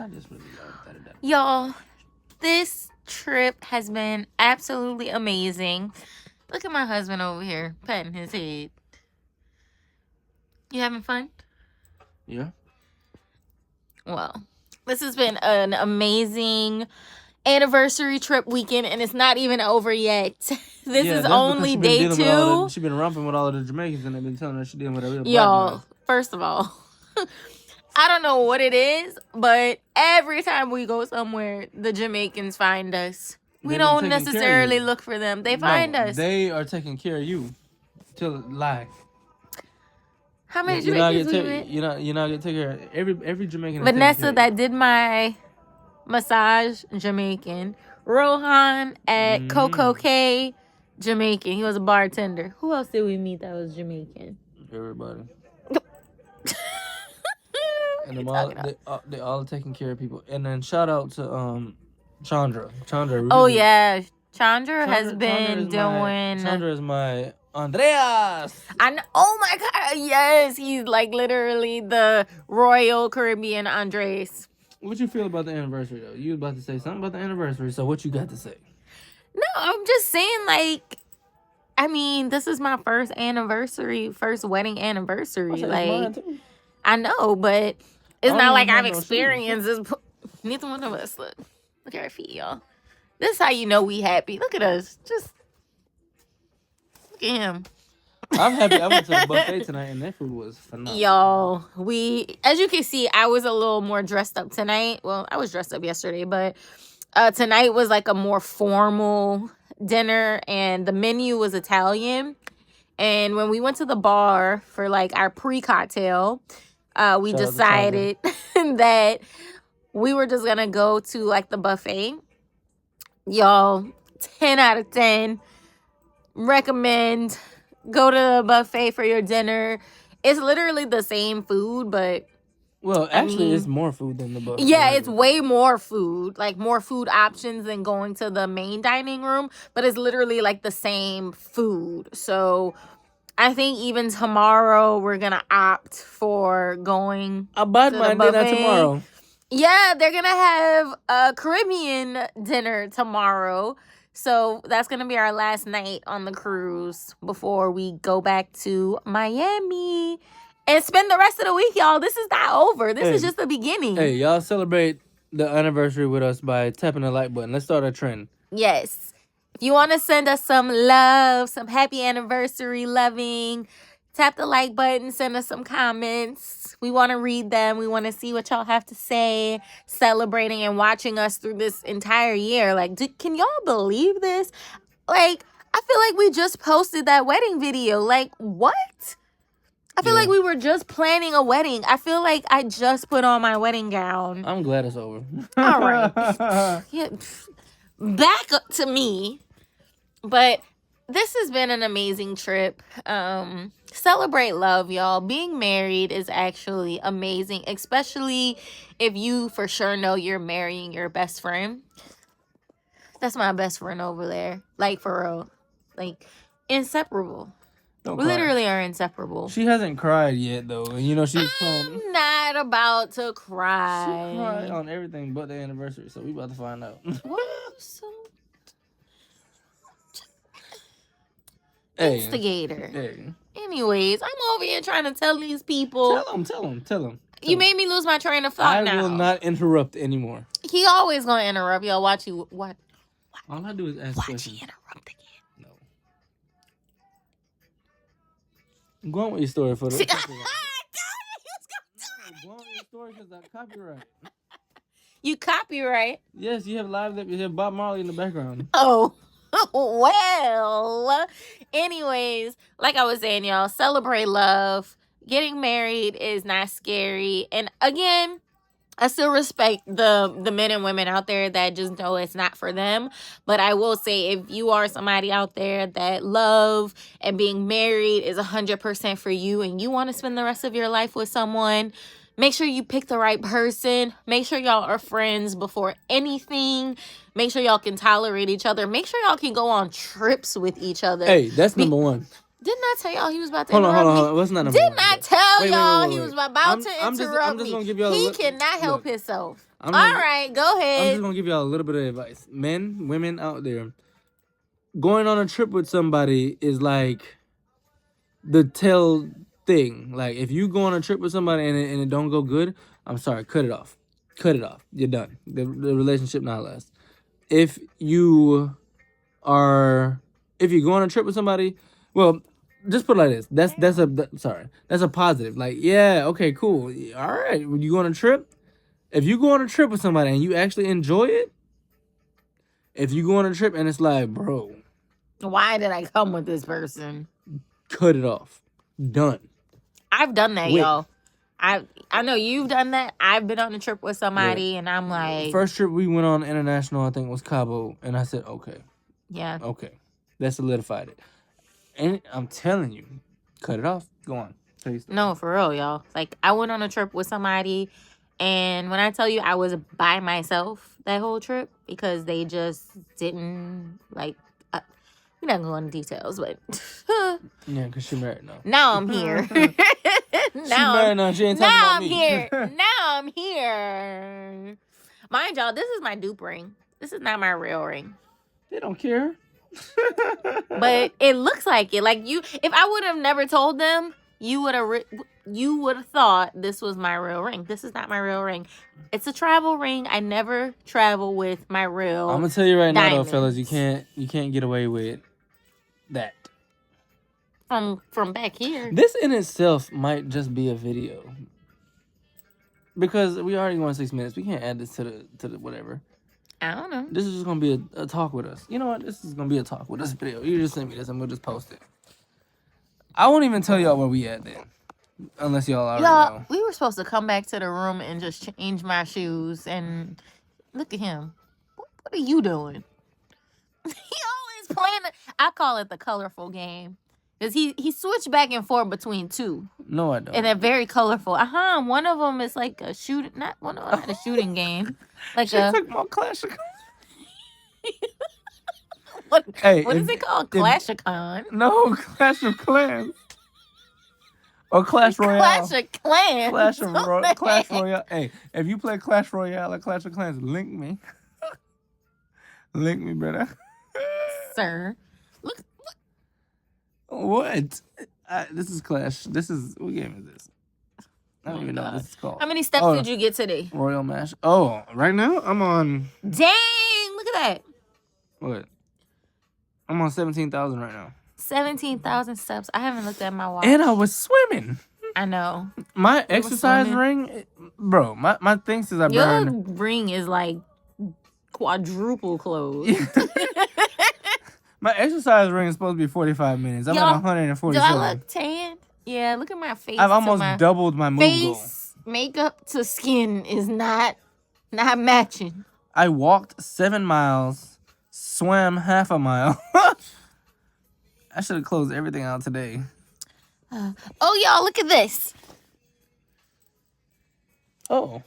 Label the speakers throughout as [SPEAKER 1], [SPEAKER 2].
[SPEAKER 1] I just really love that.
[SPEAKER 2] Y'all, this trip has been absolutely amazing. Look at my husband over here patting his head. You having fun?
[SPEAKER 1] Yeah.
[SPEAKER 2] Well, this has been an amazing anniversary trip weekend, and it's not even over yet. This is only day 2.
[SPEAKER 1] She's been romping with all of the Jamaicans, and they've been telling her she's dealing with a real black
[SPEAKER 2] Y'all,
[SPEAKER 1] man.
[SPEAKER 2] first of all, I don't know what it is, but every time we go somewhere, the Jamaicans find us. We don't necessarily look for them. They find us.
[SPEAKER 1] They are taking care of you. Till lie.
[SPEAKER 2] How many Jamaicans we met?
[SPEAKER 1] You're not gonna take care of every Jamaican.
[SPEAKER 2] Vanessa that did my massage, Jamaican. Rohan at Coco K, Jamaican. He was a bartender. Who else did we meet that was Jamaican?
[SPEAKER 1] Everybody. And they all taking care of people. And then shout out to Chandra. Chandra.
[SPEAKER 2] Oh yeah, Chandra has been doing.
[SPEAKER 1] Chandra is my Andreas.
[SPEAKER 2] Oh my God, yes, he's like literally the Royal Caribbean Andres.
[SPEAKER 1] What you feel about the anniversary though? You was about to say something about the anniversary, so what you got to say?
[SPEAKER 2] No, I'm just saying, like, I mean, this is my first wedding anniversary. Like, I know, but it's not like I've experienced this. Neither one of us. Look at our feet, y'all. This is how you know we happy. Look at us. Just look at him.
[SPEAKER 1] I'm happy. I went to the buffet tonight, and that food was phenomenal.
[SPEAKER 2] Y'all, as you can see, I was a little more dressed up tonight. Well, I was dressed up yesterday, but tonight was like a more formal dinner, and the menu was Italian. And when we went to the bar for like our pre-cocktail, we decided that we were just gonna go to like the buffet. Y'all, 10 out of 10 recommend. Go to the buffet for your dinner. It's literally the same food, but
[SPEAKER 1] actually, it's more food than the buffet.
[SPEAKER 2] Yeah, it's way more food, like more food options than going to the main dining room. But it's literally like the same food. So I think even tomorrow we're gonna opt for going.
[SPEAKER 1] I bought my dinner tomorrow.
[SPEAKER 2] Yeah, they're gonna have a Caribbean dinner tomorrow. So that's going to be our last night on the cruise before we go back to Miami and spend the rest of the week, y'all. This is not over. This is just the beginning.
[SPEAKER 1] Hey, y'all celebrate the anniversary with us by tapping the like button. Let's start a trend.
[SPEAKER 2] Yes. If you want to send us some love, some happy anniversary loving, tap the like button, send us some comments. We want to read them. We want to see what y'all have to say, celebrating and watching us through this entire year. Like, can y'all believe this? Like, I feel like we just posted that wedding video. Like, what? I feel like we were just planning a wedding. I feel like I just put on my wedding gown.
[SPEAKER 1] I'm glad it's over.
[SPEAKER 2] All right. Yeah. Back up to me. But this has been an amazing trip. Celebrate love, y'all. Being married is actually amazing, especially if you for sure know you're marrying your best friend. That's my best friend over there. Like, for real. Like, inseparable. We literally are inseparable.
[SPEAKER 1] She hasn't cried yet, though. And you know, she's crying.
[SPEAKER 2] I'm not about to cry.
[SPEAKER 1] She cried on everything but the anniversary, so we about to find out.
[SPEAKER 2] What? Instigator.
[SPEAKER 1] Hey.
[SPEAKER 2] Anyways, I'm over here trying to tell these people.
[SPEAKER 1] Tell them.
[SPEAKER 2] You made me lose my train of thought now.
[SPEAKER 1] I will not interrupt anymore.
[SPEAKER 2] He always gonna interrupt. Y'all watch you. What?
[SPEAKER 1] All I do is ask questions.
[SPEAKER 2] Watch he interrupt again.
[SPEAKER 1] No. Go on with your story for the.
[SPEAKER 2] See,
[SPEAKER 1] go on with your story because that's copyright.
[SPEAKER 2] You copyright?
[SPEAKER 1] Yes, you have you have Bob Marley in the background.
[SPEAKER 2] Oh. Well, anyways, like I was saying, y'all, celebrate love. Getting married is not scary. And again, I still respect the men and women out there that just know it's not for them. But I will say, if you are somebody out there that love and being married is 100% for you and you want to spend the rest of your life with someone, make sure you pick the right person. Make sure y'all are friends before anything. Make sure y'all can tolerate each other. Make sure y'all can go on trips with each other.
[SPEAKER 1] Hey, that's number one.
[SPEAKER 2] Didn't I tell y'all he was about to
[SPEAKER 1] hold
[SPEAKER 2] interrupt me?
[SPEAKER 1] Hold on. What's not number
[SPEAKER 2] Didn't
[SPEAKER 1] one?
[SPEAKER 2] I tell y'all
[SPEAKER 1] Wait.
[SPEAKER 2] he was about to interrupt
[SPEAKER 1] I'm just
[SPEAKER 2] me?
[SPEAKER 1] gonna give y'all
[SPEAKER 2] He cannot help himself. All right, go
[SPEAKER 1] I'm
[SPEAKER 2] ahead.
[SPEAKER 1] just gonna give y'all a little bit of advice. Men, women out there, going on a trip with somebody is like the tell thing. Like if you go on a trip with somebody and it don't go good, I'm sorry, cut it off. Cut it off. You're done. The relationship not last. If you go on a trip with somebody, well, just put it like this. That's a positive. Like, yeah, okay, cool. All right. When you go on a trip, if you go on a trip with somebody and you actually enjoy it, if you go on a trip and it's like, bro,
[SPEAKER 2] why did I come with this person?
[SPEAKER 1] Cut it off. Done.
[SPEAKER 2] I've done that, y'all. I know you've done that. I've been on a trip with somebody and I'm like,
[SPEAKER 1] first trip we went on international, I think was Cabo, and I said, okay.
[SPEAKER 2] Yeah.
[SPEAKER 1] Okay. That solidified it. And I'm telling you, cut it off. Go on.
[SPEAKER 2] No, for real, y'all. Like, I went on a trip with somebody, and when I tell you I was by myself that whole trip because they just didn't, like, we're not going to go into details, but...
[SPEAKER 1] yeah, because she married now.
[SPEAKER 2] Now I'm here.
[SPEAKER 1] Married now. She ain't talking about me.
[SPEAKER 2] Now I'm here. Mind y'all, this is my dupe ring. This is not my real ring.
[SPEAKER 1] They don't care.
[SPEAKER 2] But it looks like it. Like, if I would have never told them, you would have thought this was my real ring. This is not my real ring. It's a travel ring. I never travel with my real
[SPEAKER 1] I'm gonna tell you right
[SPEAKER 2] diamonds.
[SPEAKER 1] now, though, fellas, you can't get away with that.
[SPEAKER 2] From back here.
[SPEAKER 1] This in itself might just be a video. Because we already went 6 minutes. We can't add this to the whatever.
[SPEAKER 2] I don't know.
[SPEAKER 1] This is just gonna be a talk with us. You know what? This is gonna be a talk with us video. You just send me this and we'll just post it. I won't even tell y'all where we at then. Unless y'all already know.
[SPEAKER 2] We were supposed to come back to the room and just change my shoes, and look at him. What are you doing? He always playing I call it the colorful game. Because he switched back and forth between two.
[SPEAKER 1] No, I don't.
[SPEAKER 2] And they're very colorful. One of them is like a shooting, not a shooting game. Like
[SPEAKER 1] she took my Clash of Clans.
[SPEAKER 2] what is it called? Clash of Clans?
[SPEAKER 1] No, Clash of Clans. Or Clash Royale.
[SPEAKER 2] Clash of Clans.
[SPEAKER 1] Clash Royale. Hey, if you play Clash Royale or Clash of Clans, link me. Link me, brother.
[SPEAKER 2] Sir. Look.
[SPEAKER 1] What? This is Clash. What game is this? I don't even know what this is called.
[SPEAKER 2] How many steps did you get today?
[SPEAKER 1] Royal Mash. Oh, right now I'm on...
[SPEAKER 2] Dang! Look at that.
[SPEAKER 1] What? I'm on 17,000 right now.
[SPEAKER 2] 17,000 steps. I haven't looked at my watch.
[SPEAKER 1] And I was swimming.
[SPEAKER 2] I know.
[SPEAKER 1] My exercise ring... Bro, my thing says I burned...
[SPEAKER 2] Your ring is like quadruple clothes.
[SPEAKER 1] My exercise ring is supposed to be 45 minutes. I'm at 147.
[SPEAKER 2] Do I look tan? Yeah, look at my face.
[SPEAKER 1] I've almost doubled my move goal.
[SPEAKER 2] Face makeup to skin is not matching.
[SPEAKER 1] I walked 7 miles, swam half a mile. I should have closed everything out today.
[SPEAKER 2] Oh, y'all, look at this.
[SPEAKER 1] Oh.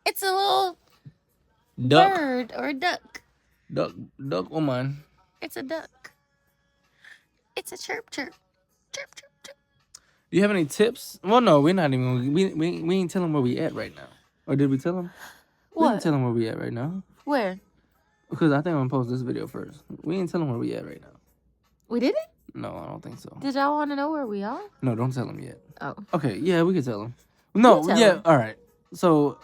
[SPEAKER 2] It's a little
[SPEAKER 1] duck.
[SPEAKER 2] Bird or a duck.
[SPEAKER 1] Duck woman.
[SPEAKER 2] It's a duck. It's a chirp, chirp. Chirp, chirp, chirp.
[SPEAKER 1] Do you have any tips? Well, no, we're not even. We ain't telling where we at right now. Or did we tell them?
[SPEAKER 2] What?
[SPEAKER 1] We didn't tell them where we at right now.
[SPEAKER 2] Where?
[SPEAKER 1] Because I think I'm gonna post this video first. We ain't telling where we at right now.
[SPEAKER 2] We didn't?
[SPEAKER 1] No, I don't think so.
[SPEAKER 2] Did y'all want to know where we are?
[SPEAKER 1] No, don't tell them yet.
[SPEAKER 2] Oh.
[SPEAKER 1] Okay, yeah, we can tell them. No, yeah, all right. So,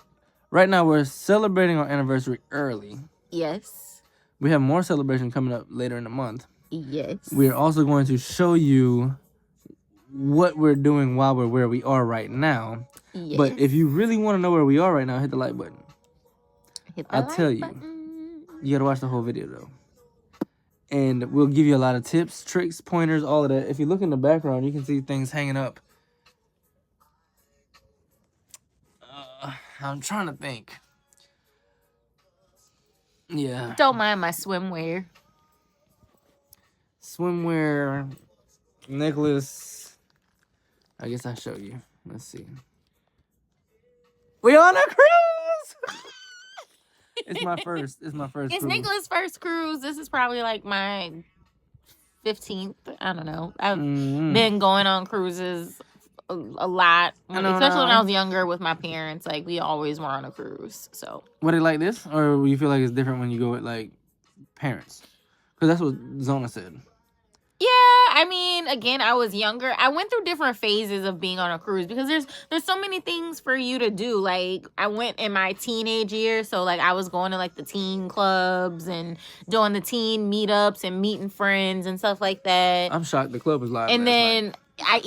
[SPEAKER 1] right now we're celebrating our anniversary early.
[SPEAKER 2] Yes.
[SPEAKER 1] We have more celebration coming up later in the month.
[SPEAKER 2] Yes.
[SPEAKER 1] We're also going to show you what we're doing while we're where we are right now. Yes. But if you really want to know where we are right now, hit the like button. I'll tell you. You got to watch the whole video, though. And we'll give you a lot of tips, tricks, pointers, all of that. If you look in the background, you can see things hanging up. I'm trying to think. Yeah.
[SPEAKER 2] Don't mind my swimwear.
[SPEAKER 1] Swimwear, necklace. I guess I'll show you. Let's see. We on a cruise! It's my first. It's
[SPEAKER 2] Nicholas' first cruise. This is probably like my 15th. I don't know. I've been going on cruises a lot, especially when I was younger with my parents. Like, we always were on a cruise. So,
[SPEAKER 1] Were they like this, or you feel like it's different when you go with like parents? Because that's what Zona said.
[SPEAKER 2] Yeah, I mean, again, I was younger. I went through different phases of being on a cruise because there's so many things for you to do. Like, I went in my teenage years, so like I was going to like the teen clubs and doing the teen meetups and meeting friends and stuff like that.
[SPEAKER 1] I'm shocked the club was live.
[SPEAKER 2] And then I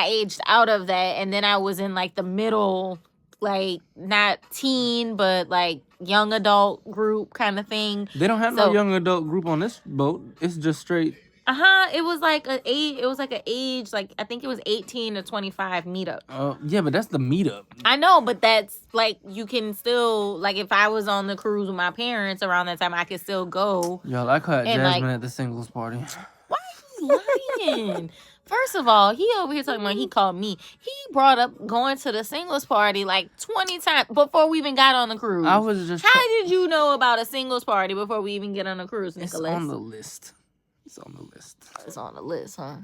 [SPEAKER 2] aged out of that, and then I was in like the middle, like not teen but like young adult group kind of thing.
[SPEAKER 1] They don't have no young adult group on this boat. It's just straight.
[SPEAKER 2] It was like an age, like I think it was 18 to 25 meetup.
[SPEAKER 1] Yeah, but that's the meetup.
[SPEAKER 2] I know, but that's like you can still, like, if I was on the cruise with my parents around that time, I could still go.
[SPEAKER 1] Y'all, I caught Jasmine at the singles party.
[SPEAKER 2] Why are you lying? First of all, he over here talking about he called me. He brought up going to the singles party like 20 times before we even got on the cruise.
[SPEAKER 1] I was just.
[SPEAKER 2] How did you know about a singles party before we even get on the cruise, Nicholas?
[SPEAKER 1] It's on the list. It's on the list.
[SPEAKER 2] It's on the list, huh?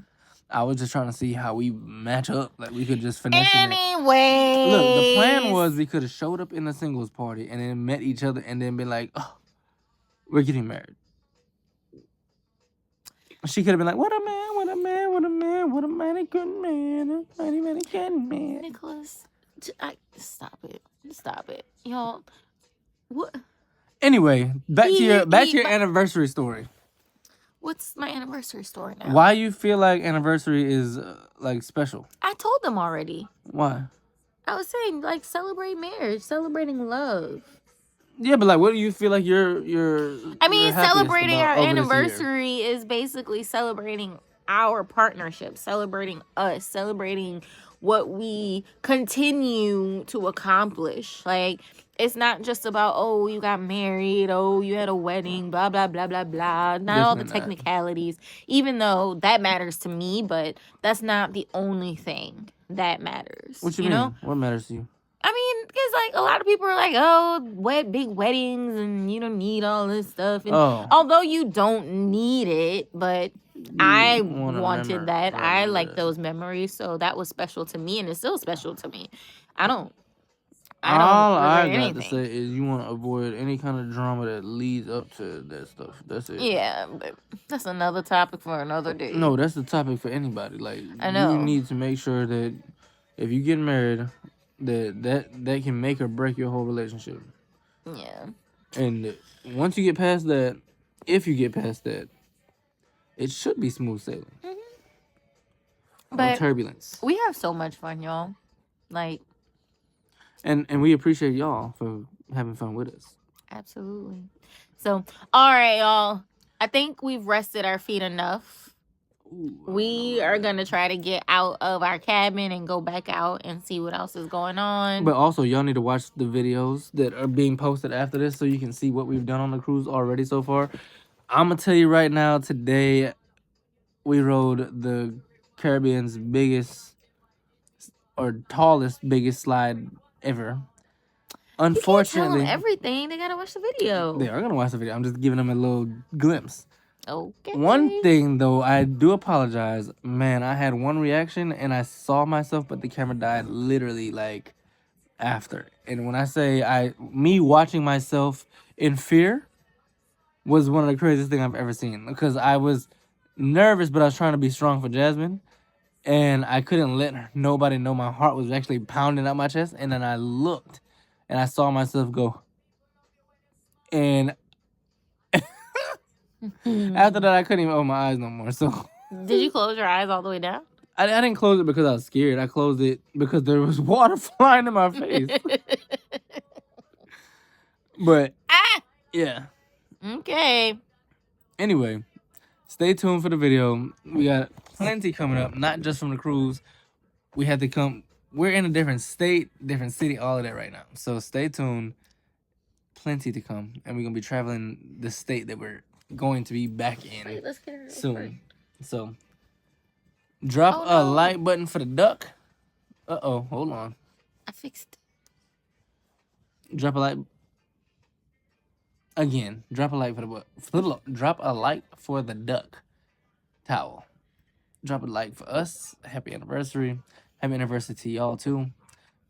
[SPEAKER 1] I was just trying to see how we match up. Like, we could just finesse it.
[SPEAKER 2] Anyway.
[SPEAKER 1] Look, the plan was we could have showed up in the singles party and then met each other and then been like, oh, we're getting married. She could have been like, what a man, what a man, what a man, what a mighty good man, a mighty, mighty good man.
[SPEAKER 2] Nicholas, stop it. Y'all, what?
[SPEAKER 1] Anyway, back to your anniversary story.
[SPEAKER 2] What's my anniversary story now?
[SPEAKER 1] Why you feel like anniversary is like special?
[SPEAKER 2] I told them already.
[SPEAKER 1] Why?
[SPEAKER 2] I was saying like celebrate marriage, celebrating love.
[SPEAKER 1] Yeah, but like, what do you feel like you're
[SPEAKER 2] I mean, celebrating our anniversary is basically celebrating our partnership, celebrating us, celebrating what we continue to accomplish. Like, it's not just about, oh, you got married, oh, you had a wedding, blah, blah, blah, blah, blah. Not all the technicalities, even though that matters to me, but that's not the only thing that matters.
[SPEAKER 1] What you mean? Know? What matters to you?
[SPEAKER 2] I mean, because like a lot of people are like, oh, big weddings and you don't need all this stuff. And although you don't need it, but I wanted that. I like those memories, so that was special to me, and it's still special to me. All I got to say is you want to avoid any kind of drama that leads up to that stuff. That's it. Yeah, but that's another topic for another day.
[SPEAKER 1] No, that's the topic for anybody. Like,
[SPEAKER 2] I know.
[SPEAKER 1] You need to make sure that if you get married, that can make or break your whole relationship.
[SPEAKER 2] Yeah.
[SPEAKER 1] And once you get past that, if you get past that, it should be smooth sailing. Mm-hmm.
[SPEAKER 2] But
[SPEAKER 1] no turbulence.
[SPEAKER 2] We have so much fun, y'all. Like.
[SPEAKER 1] And we appreciate y'all for having fun with us.
[SPEAKER 2] Absolutely. So, all right, y'all. I think we've rested our feet enough. We are going to try to get out of our cabin and go back out and see what else is going on.
[SPEAKER 1] But also, y'all need to watch the videos that are being posted after this so you can see what we've done on the cruise already so far. I'm going to tell you right now, today we rode the Caribbean's biggest or biggest slide ever. Unfortunately,
[SPEAKER 2] you can't tell them everything. They gotta watch the video.
[SPEAKER 1] They are gonna watch the video. I'm just giving them a little glimpse.
[SPEAKER 2] Okay.
[SPEAKER 1] One thing though, I do apologize. Man, I had one reaction and I saw myself, but the camera died literally like after. And when I say me watching myself in fear was one of the craziest things I've ever seen, because I was nervous, but I was trying to be strong for Jasmine. And I couldn't let nobody know my heart was actually pounding out my chest. And then I looked and I saw myself go. And after that, I couldn't even open my eyes no more. So,
[SPEAKER 2] did you close your eyes all the way down?
[SPEAKER 1] I didn't close it because I was scared. I closed it because there was water flying in my face. But, yeah.
[SPEAKER 2] Okay.
[SPEAKER 1] Anyway, stay tuned for the video. We got plenty coming up, not just from the cruise. We had to come. We're in a different state, different city, all of that right now. So stay tuned. Plenty to come, and we're gonna be traveling the state that we're going to be back in soon. So drop a like button for the duck. Hold on.
[SPEAKER 2] I fixed
[SPEAKER 1] it. Drop a like. Again, drop a like for the drop a like for the duck. towel. Drop a like for us. Happy anniversary. Happy anniversary to y'all too.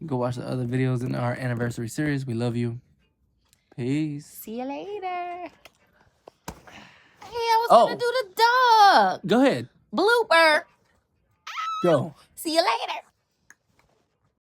[SPEAKER 1] Go watch the other videos in our anniversary series. We love you. Peace.
[SPEAKER 2] See you later. Hey, I was gonna do the dog.
[SPEAKER 1] Go ahead.
[SPEAKER 2] Blooper.
[SPEAKER 1] Go.
[SPEAKER 2] See you later.